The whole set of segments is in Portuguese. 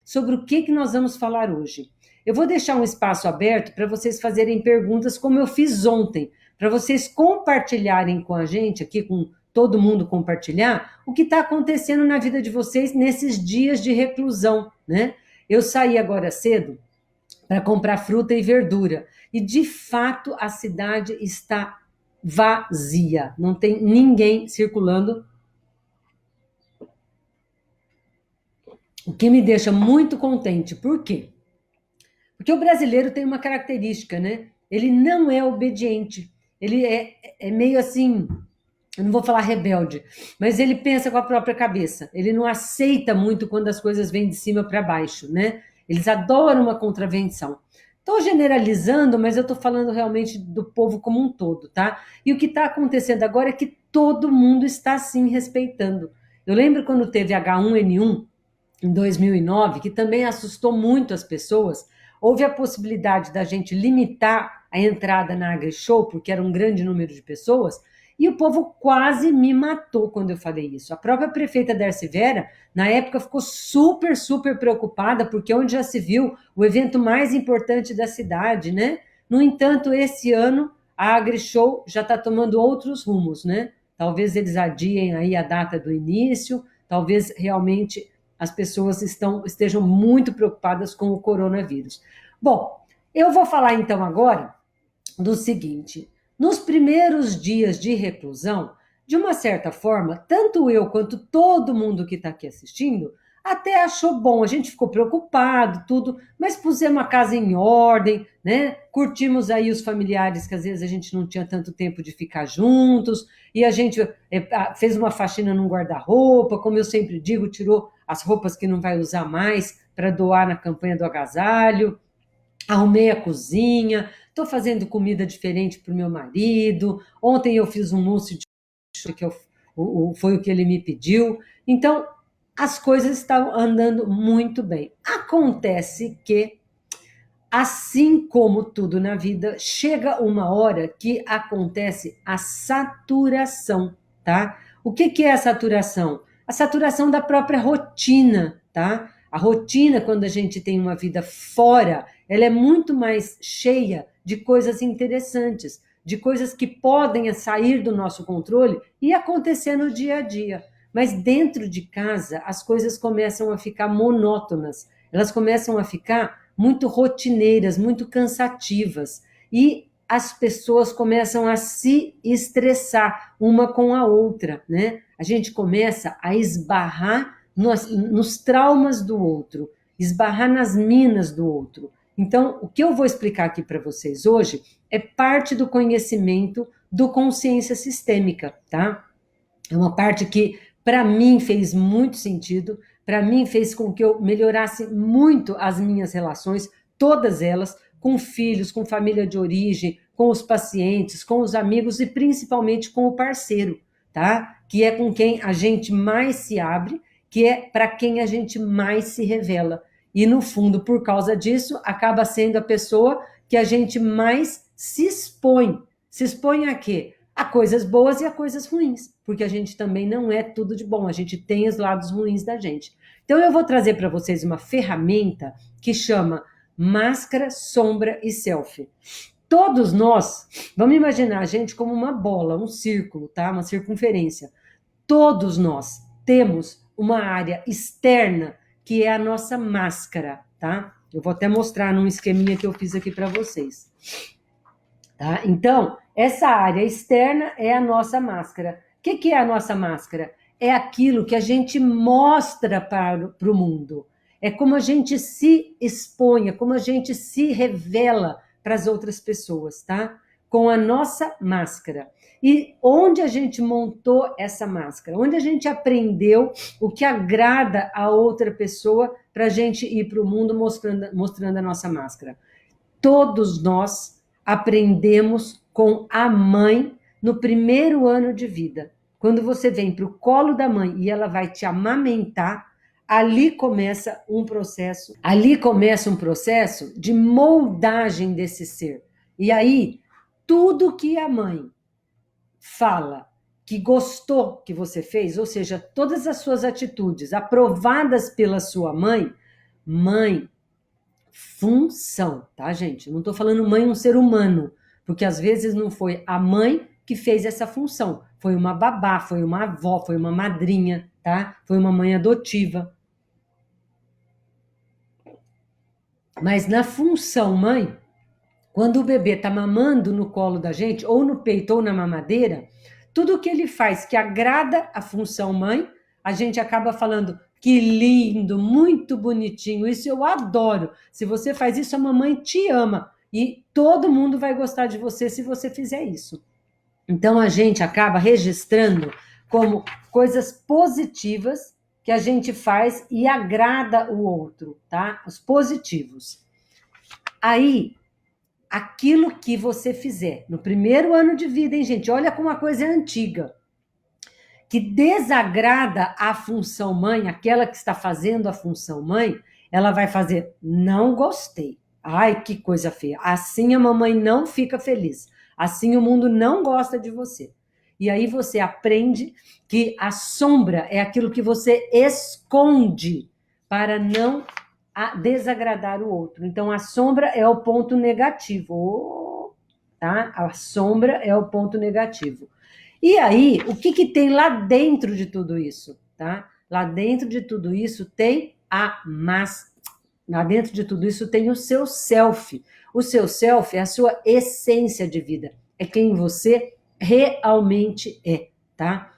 sobre o que nós vamos falar hoje. Eu vou deixar um espaço aberto para vocês fazerem perguntas, como eu fiz ontem, para vocês compartilharem com a gente, aqui com todo mundo compartilhar, o que está acontecendo na vida de vocês nesses dias de reclusão, né? Eu saí agora cedo para comprar fruta e verdura, e de fato a cidade está vazia, não tem ninguém circulando, o que me deixa muito contente. Por quê? Porque o brasileiro tem uma característica, né? Ele não é obediente, ele é meio assim, eu não vou falar rebelde, mas ele pensa com a própria cabeça, ele não aceita muito quando as coisas vêm de cima para baixo, né? Eles adoram uma contravenção. Estou generalizando, mas eu estou falando realmente do povo como um todo, tá? E o que está acontecendo agora é que todo mundo está sim respeitando. Eu lembro quando teve H1N1 em 2009, que também assustou muito as pessoas. Houve a possibilidade da gente limitar a entrada na AgriShow, porque era um grande número de pessoas, e o povo quase me matou quando eu falei isso. A própria prefeita Darcy Vera, na época, ficou super, super preocupada, porque onde já se viu o evento mais importante da cidade, né? No entanto, esse ano, a AgriShow já está tomando outros rumos, né? Talvez eles adiem aí a data do início, talvez realmente as pessoas estejam muito preocupadas com o coronavírus. Bom, eu vou falar então agora do seguinte: nos primeiros dias de reclusão, de uma certa forma, tanto eu quanto todo mundo que está aqui assistindo até achou bom. A gente ficou preocupado, tudo, mas pusemos a casa em ordem, né? Curtimos aí os familiares que às vezes a gente não tinha tanto tempo de ficar juntos, e a gente fez uma faxina num guarda-roupa, como eu sempre digo, tirou as roupas que não vai usar mais para doar na campanha do agasalho. Arrumei a cozinha, estou fazendo comida diferente para o meu marido. Ontem eu fiz um mousse de que foi o que ele me pediu. Então, as coisas estão andando muito bem. Acontece que, assim como tudo na vida, chega uma hora que acontece a saturação, tá? O que é a saturação? A saturação da própria rotina, tá? A rotina, quando a gente tem uma vida fora, ela é muito mais cheia de coisas interessantes, de coisas que podem sair do nosso controle e acontecer no dia a dia. Mas dentro de casa, as coisas começam a ficar monótonas, elas começam a ficar muito rotineiras, muito cansativas. E as pessoas começam a se estressar uma com a outra, né? A gente começa a esbarrar nos traumas do outro, esbarrar nas minas do outro. Então, o que eu vou explicar aqui para vocês hoje é parte do conhecimento do consciência sistêmica, tá? É uma parte que, para mim, fez muito sentido, para mim, fez com que eu melhorasse muito as minhas relações, todas elas, com filhos, com família de origem, com os pacientes, com os amigos e principalmente com o parceiro, tá? Que é com quem a gente mais se abre, que é para quem a gente mais se revela. E, no fundo, por causa disso, acaba sendo a pessoa que a gente mais se expõe. Se expõe a quê? A coisas boas e a coisas ruins, porque a gente também não é tudo de bom, a gente tem os lados ruins da gente. Então eu vou trazer para vocês uma ferramenta que chama máscara, sombra e selfie. Todos nós, vamos imaginar a gente como uma bola, um círculo, tá? Uma circunferência. Todos nós temos uma área externa que é a nossa máscara, tá? Eu vou até mostrar num esqueminha que eu fiz aqui para vocês. Tá? Então, essa área externa é a nossa máscara. O que é a nossa máscara? É aquilo que a gente mostra para o mundo. É como a gente se expõe, é como a gente se revela para as outras pessoas, tá? Com a nossa máscara. E onde a gente montou essa máscara? Onde a gente aprendeu o que agrada a outra pessoa para a gente ir para o mundo mostrando a nossa máscara? Todos nós aprendemos com a mãe no primeiro ano de vida. Quando você vem para o colo da mãe e ela vai te amamentar, ali começa um processo de moldagem desse ser. E aí, tudo que a mãe fala que gostou que você fez, ou seja, todas as suas atitudes aprovadas pela sua mãe, Mãe, função, tá, gente? Eu não tô falando mãe um ser humano, porque às vezes não foi a mãe que fez essa função. Foi uma babá, foi uma avó, foi uma madrinha, tá? Foi uma mãe adotiva. Mas na função mãe, quando o bebê está mamando no colo da gente, ou no peito, ou na mamadeira, tudo que ele faz que agrada a função mãe, a gente acaba falando que lindo, muito bonitinho, isso eu adoro. Se você faz isso, a mamãe te ama. E todo mundo vai gostar de você se você fizer isso. Então a gente acaba registrando como coisas positivas que a gente faz e agrada o outro, tá? Os positivos. Aí, aquilo que você fizer no primeiro ano de vida, hein, gente? Olha como a coisa é antiga. Que desagrada a função mãe, aquela que está fazendo a função mãe, ela vai fazer, não gostei. Ai, que coisa feia. Assim a mamãe não fica feliz. Assim o mundo não gosta de você. E aí você aprende que a sombra é aquilo que você esconde para não desagradar o outro. Então a sombra é o ponto negativo, tá? A sombra é o ponto negativo. E aí, o que tem lá dentro de tudo isso, tá? Lá dentro de tudo isso tem lá dentro de tudo isso tem o seu self. O seu self é a sua essência de vida, é quem você realmente é, tá?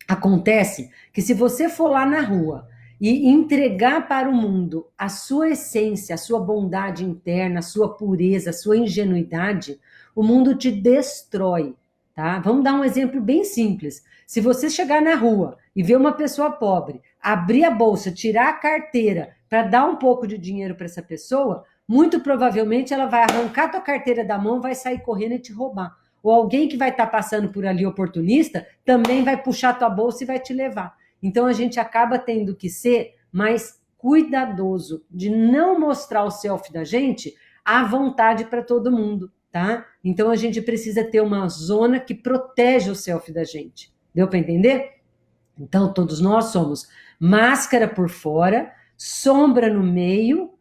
Acontece que se você for lá na rua e entregar para o mundo a sua essência, a sua bondade interna, a sua pureza, a sua ingenuidade, o mundo te destrói, tá? Vamos dar um exemplo bem simples. Se você chegar na rua e ver uma pessoa pobre, abrir a bolsa, tirar a carteira para dar um pouco de dinheiro para essa pessoa, muito provavelmente ela vai arrancar tua carteira da mão, vai sair correndo e te roubar. Ou alguém que vai estar passando por ali oportunista também vai puxar tua bolsa e vai te levar. Então a gente acaba tendo que ser mais cuidadoso de não mostrar o selfie da gente à vontade para todo mundo, tá? Então a gente precisa ter uma zona que protege o selfie da gente. Deu para entender? Então todos nós somos máscara por fora, sombra no meio,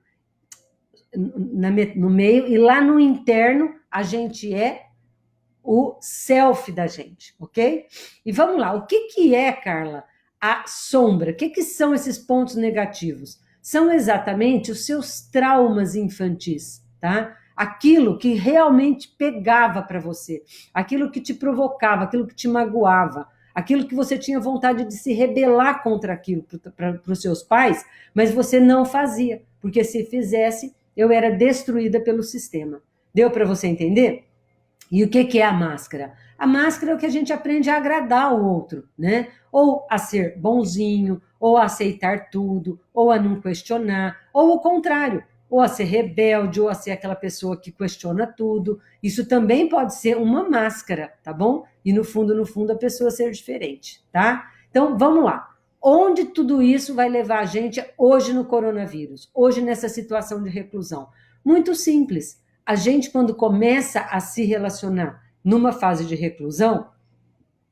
no meio, e lá no interno a gente é o self da gente, ok? E vamos lá, o que é, Carla, a sombra? O que são esses pontos negativos? São exatamente os seus traumas infantis, tá? Aquilo que realmente pegava para você, aquilo que te provocava, aquilo que te magoava, aquilo que você tinha vontade de se rebelar contra aquilo para os seus pais, mas você não fazia, porque se fizesse, eu era destruída pelo sistema. Deu para você entender? E o que é a máscara? A máscara é o que a gente aprende a agradar o outro, né? Ou a ser bonzinho, ou a aceitar tudo, ou a não questionar, ou o contrário, ou a ser rebelde, ou a ser aquela pessoa que questiona tudo. Isso também pode ser uma máscara, tá bom? E no fundo, a pessoa ser diferente, tá? Então, vamos lá. Onde tudo isso vai levar a gente hoje no coronavírus, hoje nessa situação de reclusão? Muito simples. A gente, quando começa a se relacionar numa fase de reclusão,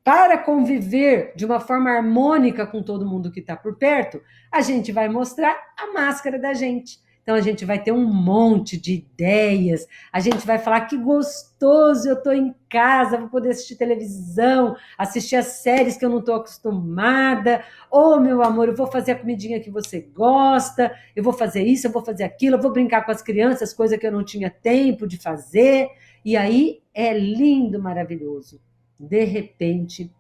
para conviver de uma forma harmônica com todo mundo que está por perto, a gente vai mostrar a máscara da gente. Então, a gente vai ter um monte de ideias, a gente vai falar que gostoso, eu estou em casa, vou poder assistir televisão, assistir as séries que eu não estou acostumada, ou, meu amor, eu vou fazer a comidinha que você gosta, eu vou fazer isso, eu vou fazer aquilo, eu vou brincar com as crianças, coisa que eu não tinha tempo de fazer, e aí é lindo, maravilhoso. De repente,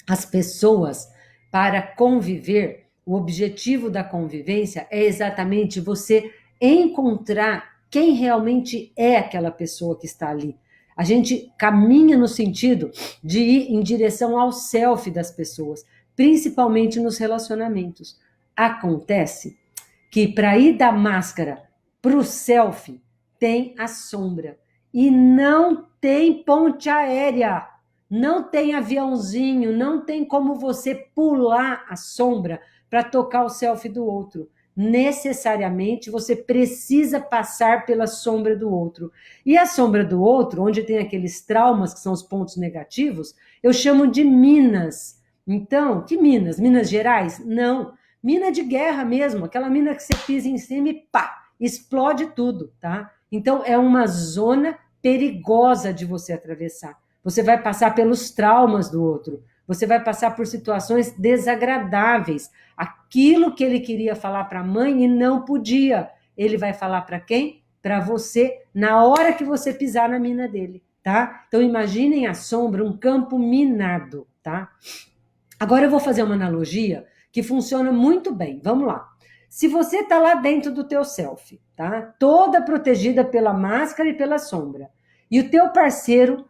as pessoas, para conviver, o objetivo da convivência é exatamente você encontrar quem realmente é aquela pessoa que está ali. A gente caminha no sentido de ir em direção ao self das pessoas, principalmente nos relacionamentos. Acontece que para ir da máscara para o self tem a sombra e não tem ponte aérea. Não tem aviãozinho, não tem como você pular a sombra para tocar o selfie do outro. Necessariamente você precisa passar pela sombra do outro. E a sombra do outro, onde tem aqueles traumas que são os pontos negativos, eu chamo de minas. Então, que minas? Minas Gerais? Não. mina de guerra mesmo, aquela mina que você pisa em cima e pá, explode tudo, tá? Então, é uma zona perigosa de você atravessar. Você vai passar pelos traumas do outro, você vai passar por situações desagradáveis. Aquilo que ele queria falar para a mãe e não podia, ele vai falar para quem? Para você, na hora que você pisar na mina dele, tá? Então, imaginem a sombra, um campo minado, tá? Agora eu vou fazer uma analogia que funciona muito bem. Vamos lá. Se você está lá dentro do teu selfie, tá? Toda protegida pela máscara e pela sombra, e o teu parceiro,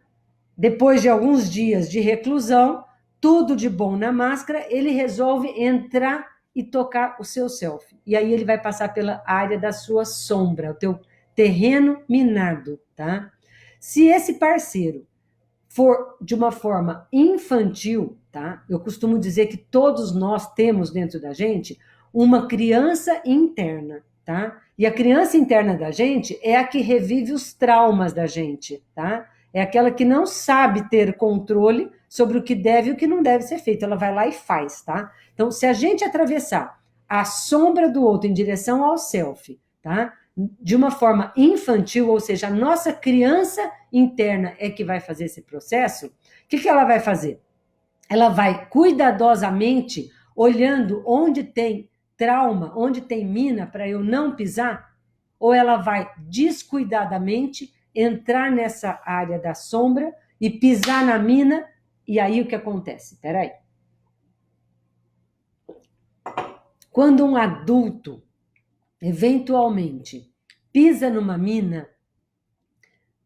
depois de alguns dias de reclusão, tudo de bom na máscara, ele resolve entrar e tocar o seu selfie. E aí ele vai passar pela área da sua sombra, o teu terreno minado, tá? Se esse parceiro for de uma forma infantil, tá? Eu costumo dizer que todos nós temos dentro da gente uma criança interna, tá? E a criança interna da gente é a que revive os traumas da gente, tá? É aquela que não sabe ter controle sobre o que deve e o que não deve ser feito. Ela vai lá e faz, tá? Então, se a gente atravessar a sombra do outro em direção ao self, tá? De uma forma infantil, ou seja, a nossa criança interna é que vai fazer esse processo, o que ela vai fazer? Ela vai cuidadosamente olhando onde tem trauma, onde tem mina para eu não pisar, ou ela vai descuidadamente entrar nessa área da sombra e pisar na mina, e aí o que acontece? Peraí. Quando um adulto eventualmente pisa numa mina,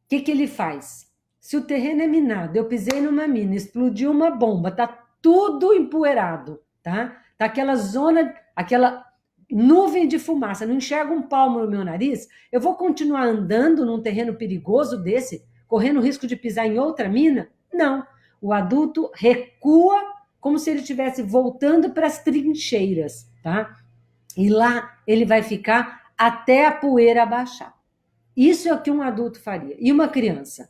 o que ele faz? Se o terreno é minado, eu pisei numa mina, explodiu uma bomba, tá tudo empoeirado, tá? Tá aquela zona, aquela nuvem de fumaça, não enxergo um palmo no meu nariz, eu vou continuar andando num terreno perigoso desse, correndo o risco de pisar em outra mina? Não. O adulto recua como se ele estivesse voltando para as trincheiras, tá? E lá ele vai ficar até a poeira baixar. Isso é o que um adulto faria. E uma criança?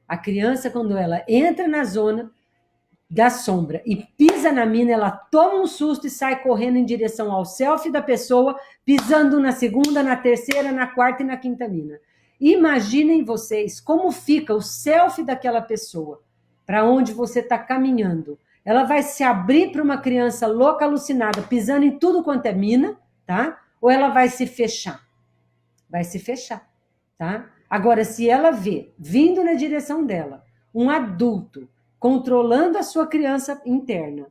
A criança, quando ela entra na zona da sombra e pisa na mina, ela toma um susto e sai correndo em direção ao selfie da pessoa, pisando na segunda, na terceira, na quarta e na quinta mina. Imaginem vocês como fica o selfie daquela pessoa, para onde você está caminhando. Ela vai se abrir para uma criança louca, alucinada, pisando em tudo quanto é mina, tá? Ou ela vai se fechar? Vai se fechar, tá? Agora, se ela vê, vindo na direção dela, um adulto controlando a sua criança interna,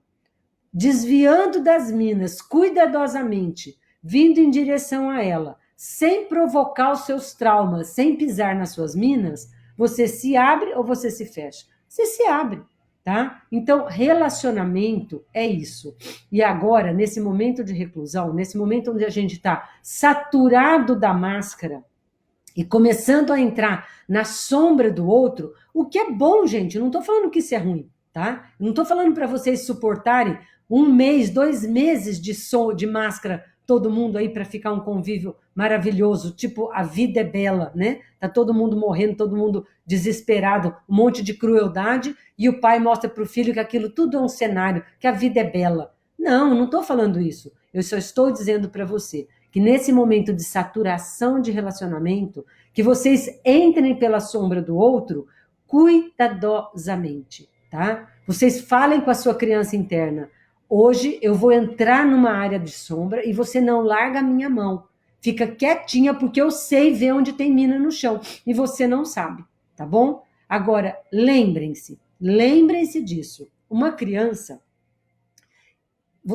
desviando das minas cuidadosamente, vindo em direção a ela, sem provocar os seus traumas, sem pisar nas suas minas, você se abre ou você se fecha? Você se abre, tá? Então, relacionamento é isso. E agora, nesse momento de reclusão, nesse momento onde a gente está saturado da máscara e começando a entrar na sombra do outro, o que é bom, gente, eu não estou falando que isso é ruim, tá? Eu não estou falando para vocês suportarem 1 mês, 2 meses de máscara, todo mundo aí para ficar um convívio maravilhoso, tipo, a vida é bela, né? Tá todo mundo morrendo, todo mundo desesperado, um monte de crueldade, e o pai mostra para o filho que aquilo tudo é um cenário, que a vida é bela. Não, eu não estou falando isso. Eu só estou dizendo para você que nesse momento de saturação de relacionamento, que vocês entrem pela sombra do outro cuidadosamente, tá? Vocês falem com a sua criança interna. Hoje eu vou entrar numa área de sombra e você não larga a minha mão. Fica quietinha porque eu sei ver onde tem mina no chão e você não sabe, tá bom? Agora, lembrem-se disso. Uma criança,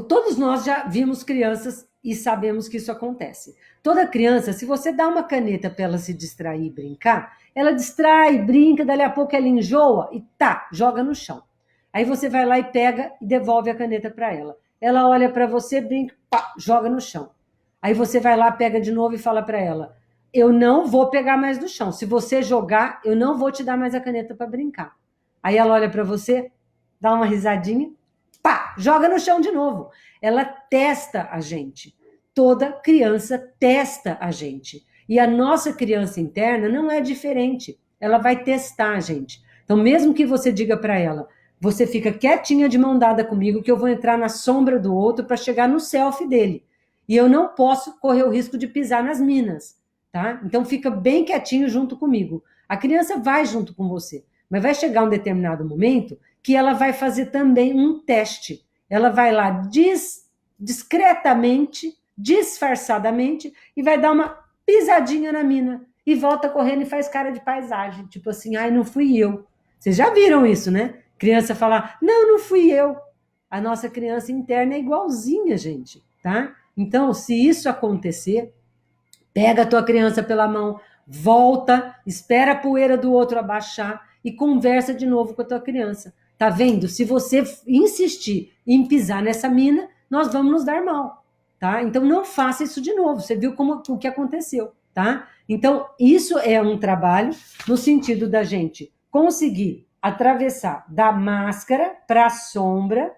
todos nós já vimos crianças e sabemos que isso acontece. Toda criança, se você dá uma caneta para ela se distrair e brincar, ela distrai, brinca, dali a pouco ela enjoa e tá, joga no chão. Aí você vai lá e pega e devolve a caneta para ela. Ela olha para você, brinca, pá, joga no chão. Aí você vai lá, pega de novo e fala para ela: eu não vou pegar mais do chão. Se você jogar, eu não vou te dar mais a caneta para brincar. Aí ela olha para você, dá uma risadinha, pá, joga no chão de novo. Ela testa a gente. Toda criança testa a gente. E a nossa criança interna não é diferente. Ela vai testar a gente. Então, mesmo que você diga para ela, você fica quietinha de mão dada comigo, que eu vou entrar na sombra do outro para chegar no selfie dele. E eu não posso correr o risco de pisar nas minas, tá? Então fica bem quietinho junto comigo. A criança vai junto com você, mas vai chegar um determinado momento que ela vai fazer também um teste. Ela vai lá discretamente, disfarçadamente, e vai dar uma pisadinha na mina. E volta correndo e faz cara de paisagem. Tipo assim, ai, não fui eu. Vocês já viram isso, né? Criança falar, não fui eu. A nossa criança interna é igualzinha, gente, tá? Então, se isso acontecer, pega a tua criança pela mão, volta, espera a poeira do outro abaixar e conversa de novo com a tua criança. Tá vendo? Se você insistir em pisar nessa mina, nós vamos nos dar mal, tá? Então não faça isso de novo. Você viu o que aconteceu, tá? Então isso é um trabalho no sentido da gente conseguir atravessar da máscara para a sombra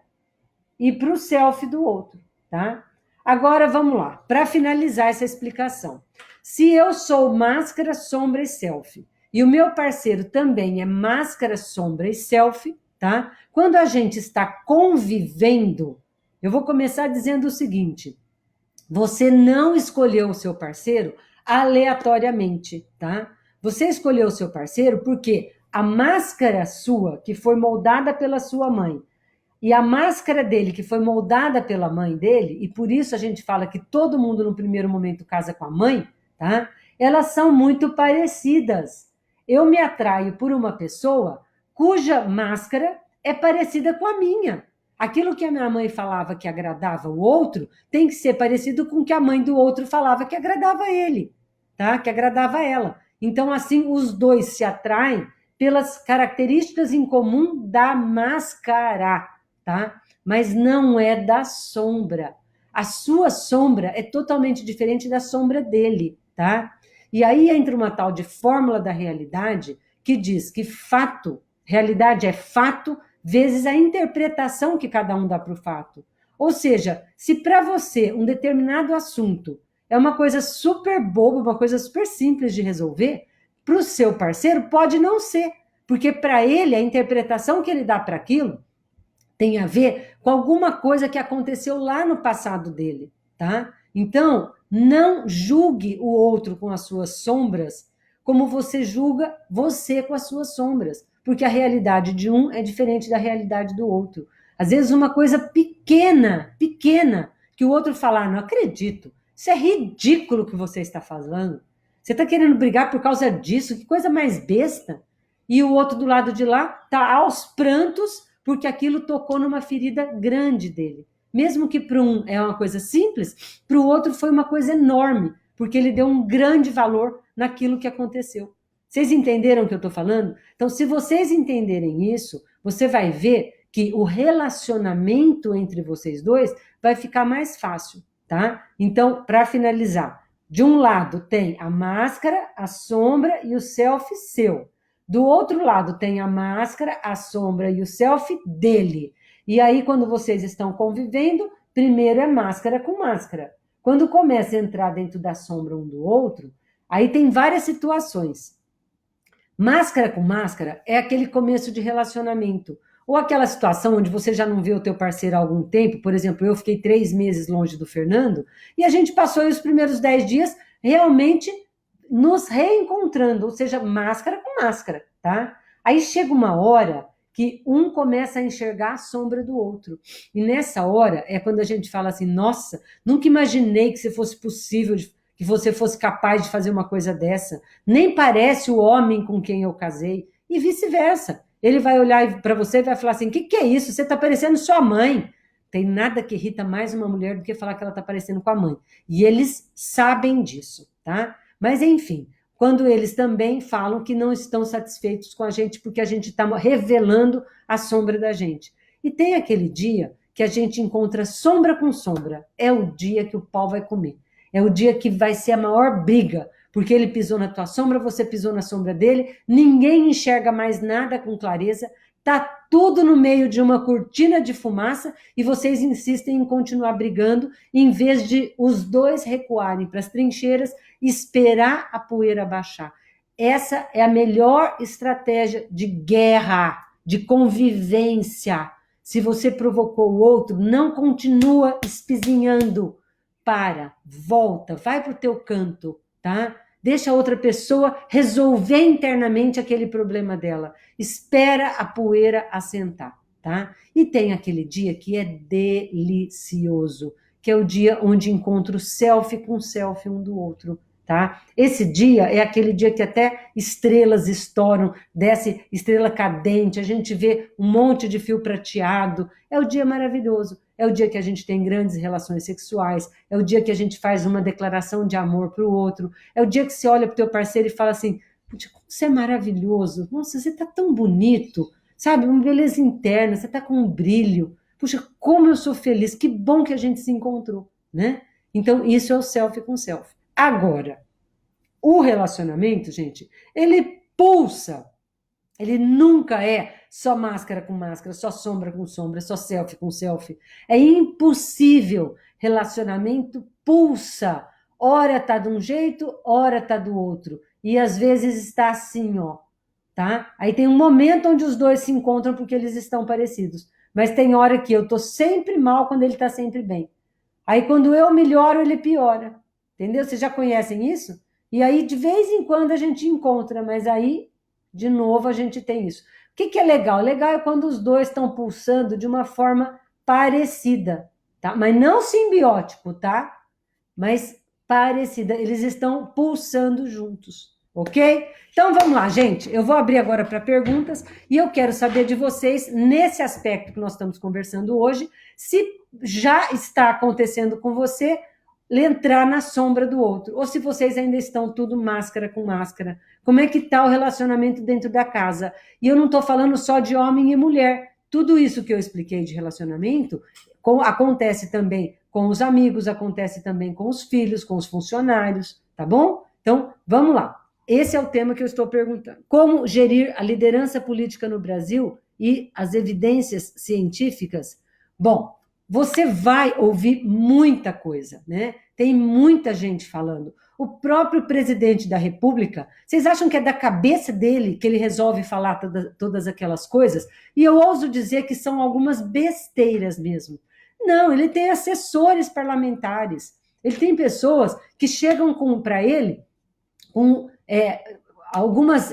e para o selfie do outro, tá? Agora vamos lá, para finalizar essa explicação. Se eu sou máscara, sombra e selfie, e o meu parceiro também é máscara, sombra e selfie, tá? Quando a gente está convivendo, eu vou começar dizendo o seguinte: você não escolheu o seu parceiro aleatoriamente, tá? Você escolheu o seu parceiro porque a máscara sua, que foi moldada pela sua mãe, e a máscara dele, que foi moldada pela mãe dele, e por isso a gente fala que todo mundo no primeiro momento casa com a mãe, tá? Elas são muito parecidas. Eu me atraio por uma pessoa cuja máscara é parecida com a minha. Aquilo que a minha mãe falava que agradava o outro tem que ser parecido com o que a mãe do outro falava que agradava ele, tá? Que agradava ela. Então, assim, os dois se atraem pelas características em comum da máscara, tá? Mas não é da sombra. A sua sombra é totalmente diferente da sombra dele, tá? E aí entra uma tal de fórmula da realidade que diz que fato, realidade é fato vezes a interpretação que cada um dá para o fato. Ou seja, se para você um determinado assunto é uma coisa super boba, uma coisa super simples de resolver, para o seu parceiro pode não ser, porque para ele a interpretação que ele dá para aquilo tem a ver com alguma coisa que aconteceu lá no passado dele, tá? Então, não julgue o outro com as suas sombras como você julga você com as suas sombras, porque a realidade de um é diferente da realidade do outro. Às vezes uma coisa pequena, que o outro falar, não acredito, isso é ridículo o que você está falando. Você está querendo brigar por causa disso? Que coisa mais besta. E o outro do lado de lá está aos prantos porque aquilo tocou numa ferida grande dele. Mesmo que para um é uma coisa simples, para o outro foi uma coisa enorme, porque ele deu um grande valor naquilo que aconteceu. Vocês entenderam o que eu estou falando? Então, se vocês entenderem isso, você vai ver que o relacionamento entre vocês dois vai ficar mais fácil, tá? Então, para finalizar, de um lado tem a máscara, a sombra e o selfie seu. Do outro lado tem a máscara, a sombra e o selfie dele. E aí, quando vocês estão convivendo, primeiro é máscara com máscara. Quando começa a entrar dentro da sombra um do outro, aí tem várias situações. Máscara com máscara é aquele começo de relacionamento. Ou aquela situação onde você já não vê o teu parceiro há algum tempo. Por exemplo, eu fiquei 3 meses longe do Fernando e a gente passou os primeiros 10 dias realmente nos reencontrando, ou seja, máscara com máscara, tá? Aí chega uma hora que um começa a enxergar a sombra do outro. E nessa hora é quando a gente fala assim, nossa, nunca imaginei que fosse possível, que você fosse capaz de fazer uma coisa dessa. Nem parece o homem com quem eu casei. E vice-versa. Ele vai olhar para você e vai falar assim, o que é isso? Você está parecendo sua mãe. Tem nada que irrita mais uma mulher do que falar que ela está parecendo com a mãe. E eles sabem disso, tá? Mas, enfim, quando eles também falam que não estão satisfeitos com a gente porque a gente está revelando a sombra da gente. E tem aquele dia que a gente encontra sombra com sombra. É o dia que o pau vai comer. É o dia que vai ser a maior briga, porque ele pisou na tua sombra, você pisou na sombra dele, ninguém enxerga mais nada com clareza, tá tudo no meio de uma cortina de fumaça e vocês insistem em continuar brigando, em vez de os dois recuarem para as trincheiras e esperar a poeira baixar. Essa é a melhor estratégia de guerra. de convivência. Se você provocou o outro, não continua espizinhando. Para, volta, vai para o teu canto, tá? Deixa a outra pessoa resolver internamente aquele problema dela. Espera a poeira assentar, tá? E tem aquele dia que é delicioso, que é o dia onde encontra o selfie com o selfie um do outro, tá? Esse dia é aquele dia que até estrelas estouram, desce estrela cadente, a gente vê um monte de fio prateado. É o dia maravilhoso. É o dia que a gente tem grandes relações sexuais, é o dia que a gente faz uma declaração de amor para o outro, é o dia que você olha para o teu parceiro e fala assim, você é maravilhoso, nossa, você está tão bonito, sabe, uma beleza interna, você está com um brilho, puxa, como eu sou feliz, que bom que a gente se encontrou, né? Então, isso é o selfie com selfie. Agora, o relacionamento, gente, ele pulsa. Ele nunca é só máscara com máscara, só sombra com sombra, só selfie com selfie. É impossível. Relacionamento pulsa. Ora tá de um jeito, ora tá do outro. E às vezes está assim, ó, tá? Aí tem um momento onde os dois se encontram porque eles estão parecidos. Mas tem hora que eu tô sempre mal quando ele tá sempre bem. Aí quando eu melhoro, ele piora. Entendeu? Vocês já conhecem isso? E aí de vez em quando a gente encontra, mas aí de novo a gente tem isso. O que é legal? Legal é quando os dois estão pulsando de uma forma parecida, tá? Mas não simbiótico, tá? Mas parecida. Eles estão pulsando juntos, ok? Então vamos lá, gente. Eu vou abrir agora para perguntas e eu quero saber de vocês, nesse aspecto que nós estamos conversando hoje, se já está acontecendo com você entrar na sombra do outro, ou se vocês ainda estão tudo máscara com máscara. Como é que está o relacionamento dentro da casa? E eu não estou falando só de homem e mulher. Tudo isso que eu expliquei de relacionamento acontece também com os amigos, acontece também com os filhos, com os funcionários, tá bom? Então, vamos lá. Esse é o tema que eu estou perguntando. Como gerir a liderança política no Brasil e as evidências científicas? Bom, você vai ouvir muita coisa, né? Tem muita gente falando. O próprio presidente da República, vocês acham que é da cabeça dele que ele resolve falar todas aquelas coisas? E eu ouso dizer que são algumas besteiras mesmo. Não, ele tem assessores parlamentares. Ele tem pessoas que chegam para ele com algumas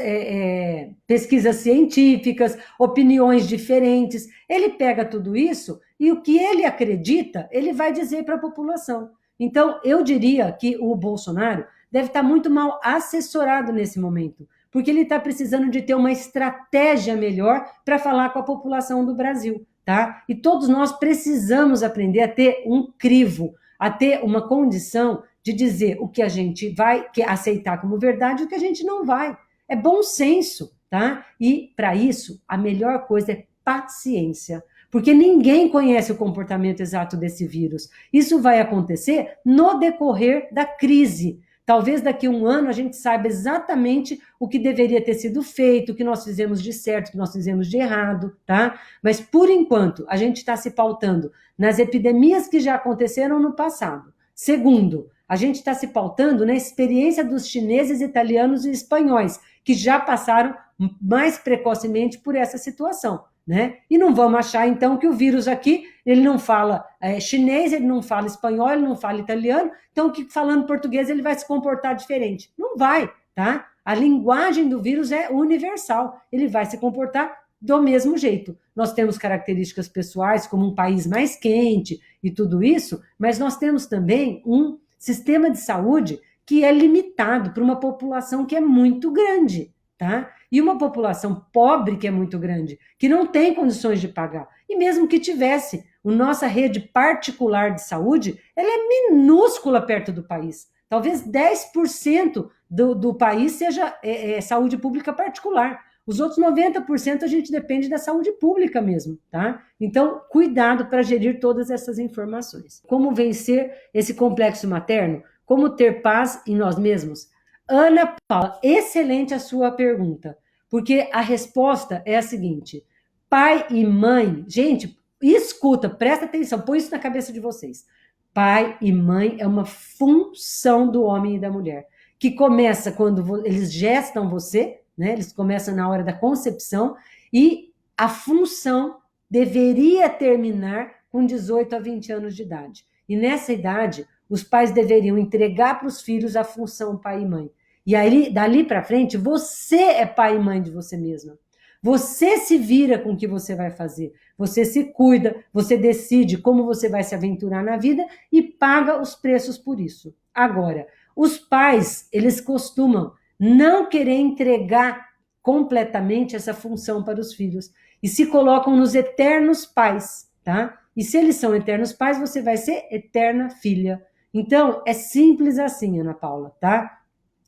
pesquisas científicas, opiniões diferentes. Ele pega tudo isso e o que ele acredita, ele vai dizer para a população. Então, eu diria que o Bolsonaro deve estar muito mal assessorado nesse momento, porque ele está precisando de ter uma estratégia melhor para falar com a população do Brasil, tá? E todos nós precisamos aprender a ter um crivo, a ter uma condição de dizer o que a gente vai aceitar como verdade e o que a gente não vai. É bom senso, tá? E, para isso, a melhor coisa é paciência, porque ninguém conhece o comportamento exato desse vírus. Isso vai acontecer no decorrer da crise. Talvez daqui a um ano a gente saiba exatamente o que deveria ter sido feito, o que nós fizemos de certo, o que nós fizemos de errado, tá? Mas, por enquanto, a gente está se pautando nas epidemias que já aconteceram no passado. Segundo, a gente está se pautando na experiência dos chineses, italianos e espanhóis, que já passaram mais precocemente por essa situação, né? E não vamos achar, então, que o vírus aqui, ele não fala chinês, ele não fala espanhol, ele não fala italiano, então, que falando português, ele vai se comportar diferente. Não vai, tá? A linguagem do vírus é universal, ele vai se comportar do mesmo jeito. Nós temos características pessoais, como um país mais quente e tudo isso, mas nós temos também um sistema de saúde que é limitado para uma população que é muito grande, tá? E uma população pobre que é muito grande, que não tem condições de pagar. E mesmo que tivesse, a nossa rede particular de saúde, ela é minúscula perto do país. Talvez 10% do país seja saúde pública particular. Os outros 90% a gente depende da saúde pública mesmo, tá? Então, cuidado para gerir todas essas informações. Como vencer esse complexo materno? Como ter paz em nós mesmos? Ana Paula, excelente a sua pergunta, porque a resposta é a seguinte: pai e mãe, gente, escuta, presta atenção, põe isso na cabeça de vocês. Pai e mãe é uma função do homem e da mulher, que começa quando eles gestam você, né? Eles começam na hora da concepção e a função deveria terminar com 18 a 20 anos de idade. E nessa idade, os pais deveriam entregar para os filhos a função pai e mãe. E aí, dali para frente, você é pai e mãe de você mesma. Você se vira com o que você vai fazer. Você se cuida, você decide como você vai se aventurar na vida e paga os preços por isso. Agora, os pais, eles costumam não querer entregar completamente essa função para os filhos e se colocam nos eternos pais, tá? E se eles são eternos pais, você vai ser eterna filha. Então, é simples assim, Ana Paula, tá?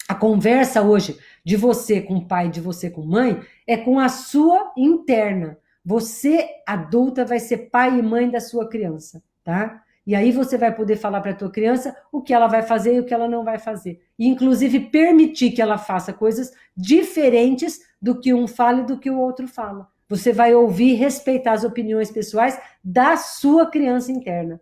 A conversa hoje de você com pai, de você com mãe, é com a sua interna. Você, adulta, vai ser pai e mãe da sua criança, tá? E aí você vai poder falar para a tua criança o que ela vai fazer e o que ela não vai fazer. E, inclusive, permitir que ela faça coisas diferentes do que um fala e do que o outro fala. Você vai ouvir e respeitar as opiniões pessoais da sua criança interna.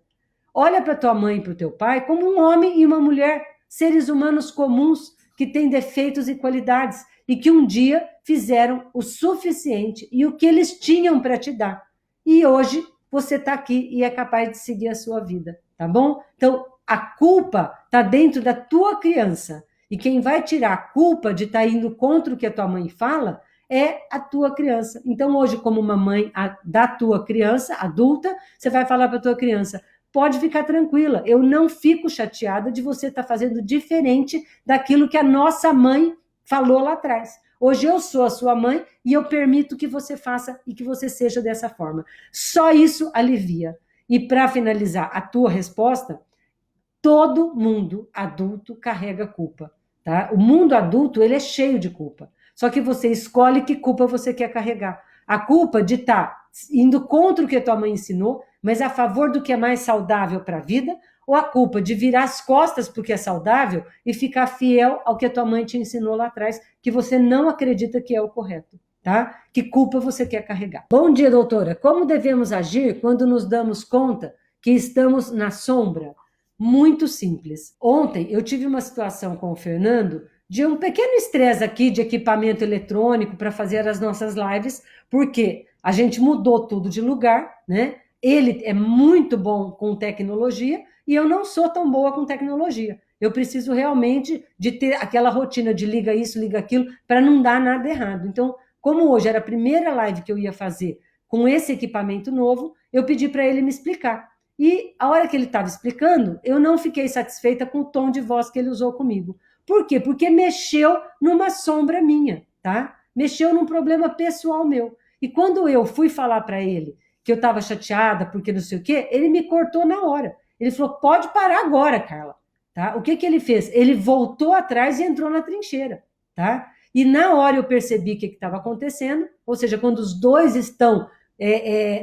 Olha para tua mãe e para o teu pai como um homem e uma mulher, seres humanos comuns, que têm defeitos e qualidades e que um dia fizeram o suficiente e o que eles tinham para te dar. E hoje você está aqui e é capaz de seguir a sua vida, tá bom? Então, a culpa está dentro da tua criança. E quem vai tirar a culpa de estar indo contra o que a tua mãe fala é a tua criança. Então, hoje, como uma mãe da tua criança, adulta, você vai falar para a tua criança: pode ficar tranquila, eu não fico chateada de você estar fazendo diferente daquilo que a nossa mãe falou lá atrás. Hoje eu sou a sua mãe e eu permito que você faça e que você seja dessa forma. Só isso alivia. E para finalizar a tua resposta, todo mundo adulto carrega culpa, tá? O mundo adulto, ele é cheio de culpa. Só que você escolhe que culpa você quer carregar. A culpa de estar indo contra o que a tua mãe ensinou, mas a favor do que é mais saudável para a vida, ou a culpa de virar as costas para o que é saudável e ficar fiel ao que a tua mãe te ensinou lá atrás, que você não acredita que é o correto, tá? Que culpa você quer carregar? Bom dia, doutora. Como devemos agir quando nos damos conta que estamos na sombra? Muito simples. Ontem eu tive uma situação com o Fernando de um pequeno estresse aqui de equipamento eletrônico para fazer as nossas lives, porque a gente mudou tudo de lugar, né? Ele é muito bom com tecnologia e eu não sou tão boa com tecnologia. Eu preciso realmente de ter aquela rotina de liga isso, liga aquilo, para não dar nada errado. Então, como hoje era a primeira live que eu ia fazer com esse equipamento novo, eu pedi para ele me explicar. E a hora que ele estava explicando, eu não fiquei satisfeita com o tom de voz que ele usou comigo. Por quê? Porque mexeu numa sombra minha, tá? Mexeu num problema pessoal meu. E quando eu fui falar para ele que eu estava chateada porque não sei o quê, ele me cortou na hora. Ele falou: pode parar agora, Carla. Tá? O que ele fez? Ele voltou atrás e entrou na trincheira, tá? E na hora eu percebi o que estava acontecendo, ou seja, quando os dois estão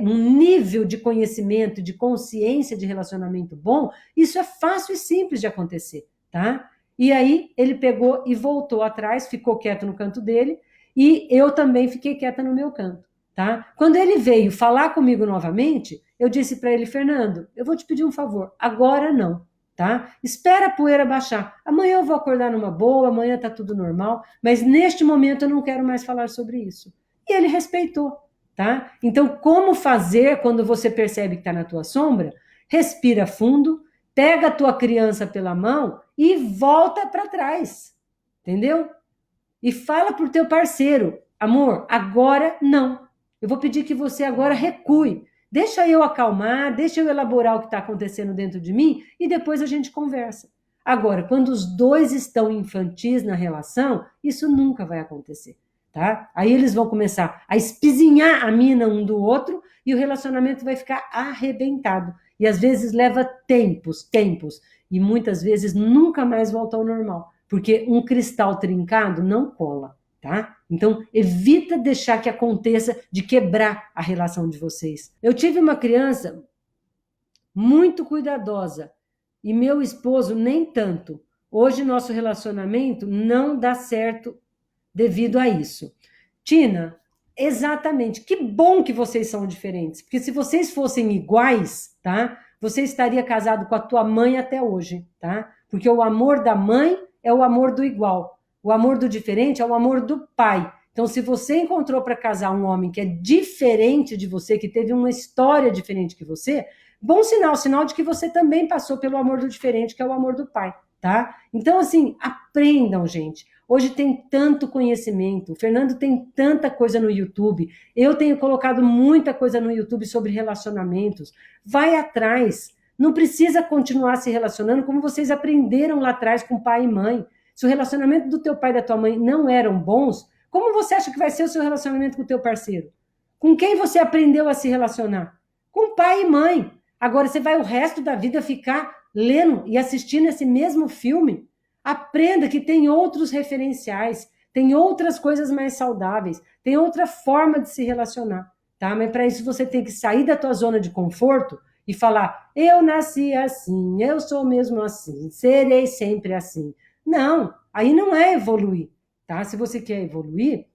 num nível de conhecimento, de consciência de relacionamento bom, isso é fácil e simples de acontecer, tá? E aí ele pegou e voltou atrás, ficou quieto no canto dele, e eu também fiquei quieta no meu canto, tá? Quando ele veio falar comigo novamente, eu disse para ele: Fernando, eu vou te pedir um favor, agora não, tá? Espera a poeira baixar. Amanhã eu vou acordar numa boa, amanhã tá tudo normal, mas neste momento eu não quero mais falar sobre isso. E ele respeitou, tá? Então, como fazer quando você percebe que está na tua sombra? Respira fundo, pega a tua criança pela mão e volta para trás, entendeu? E fala pro teu parceiro: amor, agora não. Eu vou pedir que você agora recue. Deixa eu acalmar, deixa eu elaborar o que está acontecendo dentro de mim e depois a gente conversa. Agora, quando os dois estão infantis na relação, isso nunca vai acontecer, tá? Aí eles vão começar a espizinhar a mina um do outro e o relacionamento vai ficar arrebentado. E às vezes leva tempos, e muitas vezes nunca mais volta ao normal, porque um cristal trincado não cola, tá? Então, evita deixar que aconteça de quebrar a relação de vocês. Eu tive uma criança muito cuidadosa e meu esposo nem tanto. Hoje, nosso relacionamento não dá certo devido a isso. Tina, exatamente. Que bom que vocês são diferentes, porque se vocês fossem iguais, tá? Você estaria casado com a tua mãe até hoje, tá? Porque o amor da mãe é o amor do igual. O amor do diferente é o amor do pai. Então, se você encontrou para casar um homem que é diferente de você, que teve uma história diferente que você, bom sinal, sinal de que você também passou pelo amor do diferente, que é o amor do pai, tá? Então, assim, aprendam, gente. Hoje tem tanto conhecimento, o Fernando tem tanta coisa no YouTube, eu tenho colocado muita coisa no YouTube sobre relacionamentos. Vai atrás, não precisa continuar se relacionando como vocês aprenderam lá atrás com pai e mãe. Se o relacionamento do teu pai e da tua mãe não eram bons, como você acha que vai ser o seu relacionamento com o teu parceiro? Com quem você aprendeu a se relacionar? Com pai e mãe. Agora você vai o resto da vida ficar lendo e assistindo esse mesmo filme? Aprenda que tem outros referenciais, tem outras coisas mais saudáveis, tem outra forma de se relacionar, tá? Mas para isso você tem que sair da tua zona de conforto e falar: eu nasci assim, eu sou mesmo assim, serei sempre assim. Não, aí não é evoluir, tá? Se você quer evoluir,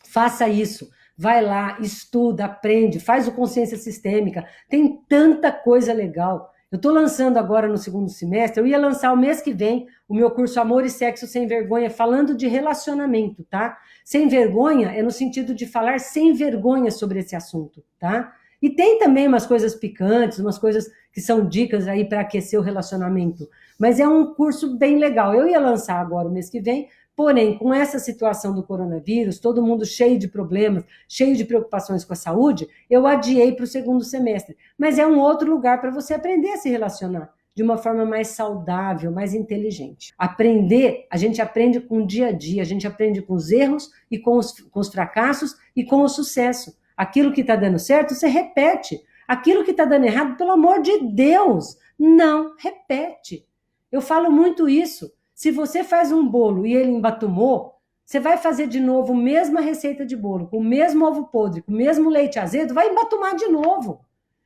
faça isso. Vai lá, estuda, aprende, faz o consciência sistêmica. Tem tanta coisa legal. Eu estou lançando agora no segundo semestre, eu ia lançar o mês que vem o meu curso Amor e Sexo Sem Vergonha, falando de relacionamento, tá? Sem vergonha é no sentido de falar sem vergonha sobre esse assunto, tá? E tem também umas coisas picantes, umas coisas que são dicas aí para aquecer o relacionamento. Mas é um curso bem legal. Eu ia lançar agora o mês que vem, porém, com essa situação do coronavírus, todo mundo cheio de problemas, cheio de preocupações com a saúde, eu adiei para o segundo semestre. Mas é um outro lugar para você aprender a se relacionar de uma forma mais saudável, mais inteligente. Aprender, a gente aprende com o dia a dia, a gente aprende com os erros e com os fracassos e com o sucesso. Aquilo que está dando certo, você repete. Aquilo que está dando errado, pelo amor de Deus, não repete. Eu falo muito isso. Se você faz um bolo e ele embatumou, você vai fazer de novo a mesma receita de bolo, com o mesmo ovo podre, com o mesmo leite azedo, vai embatumar de novo.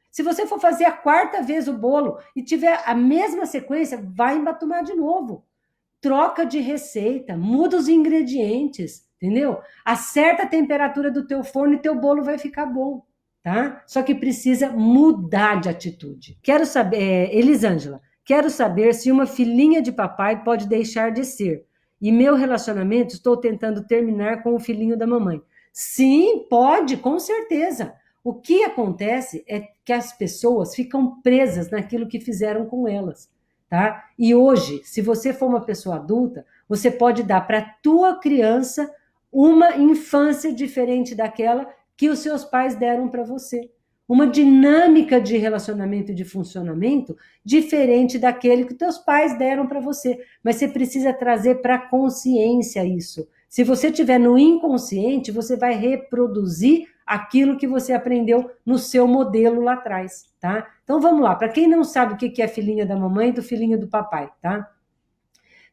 Se você for fazer a quarta vez o bolo e tiver a mesma sequência, vai embatumar de novo. Troca de receita, muda os ingredientes, entendeu? Acerta a temperatura do teu forno e teu bolo vai ficar bom, tá? Só que precisa mudar de atitude. Quero saber, Elisângela, quero saber se uma filhinha de papai pode deixar de ser. E meu relacionamento, estou tentando terminar com o filhinho da mamãe. Sim, pode, com certeza. O que acontece é que as pessoas ficam presas naquilo que fizeram com elas, tá? E hoje, se você for uma pessoa adulta, você pode dar para a tua criança uma infância diferente daquela que os seus pais deram para você. Uma dinâmica de relacionamento e de funcionamento diferente daquele que teus pais deram para você. Mas você precisa trazer para a consciência isso. Se você estiver no inconsciente, você vai reproduzir aquilo que você aprendeu no seu modelo lá atrás, tá? Então vamos lá, para quem não sabe o que é filhinha da mamãe e do filhinho do papai, tá?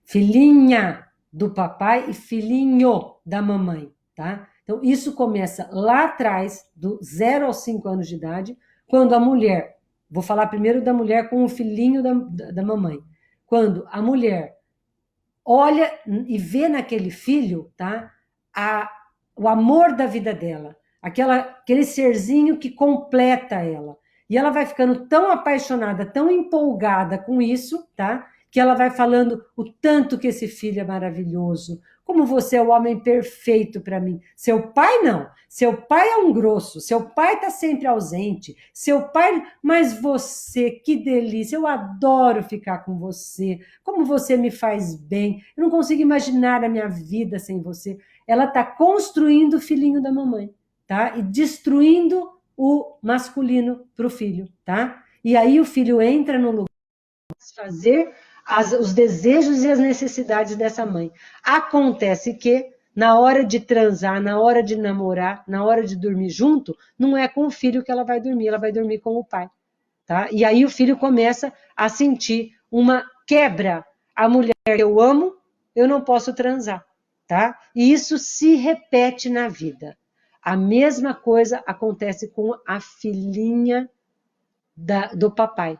Filhinha do papai e filhinho da mamãe, tá? Então isso começa lá atrás, do 0 aos 5 anos de idade, quando a mulher, vou falar primeiro da mulher com o filhinho da mamãe, quando a mulher olha e vê naquele filho, tá? O amor da vida dela, aquele serzinho que completa ela. E ela vai ficando tão apaixonada, tão empolgada com isso, tá? Que ela vai falando o tanto que esse filho é maravilhoso, como você é o homem perfeito para mim. Seu pai não. Seu pai é um grosso, seu pai está sempre ausente, seu pai, mas você, que delícia, eu adoro ficar com você, como você me faz bem, eu não consigo imaginar a minha vida sem você. Ela está construindo o filhinho da mamãe, tá? E destruindo o masculino para o filho, tá? E aí o filho entra no lugar de fazer os desejos e as necessidades dessa mãe. Acontece que, na hora de transar, na hora de namorar, na hora de dormir junto, não é com o filho que ela vai dormir com o pai, tá? E aí o filho começa a sentir uma quebra. A mulher que eu amo, eu não posso transar, tá? E isso se repete na vida. A mesma coisa acontece com a filhinha do papai,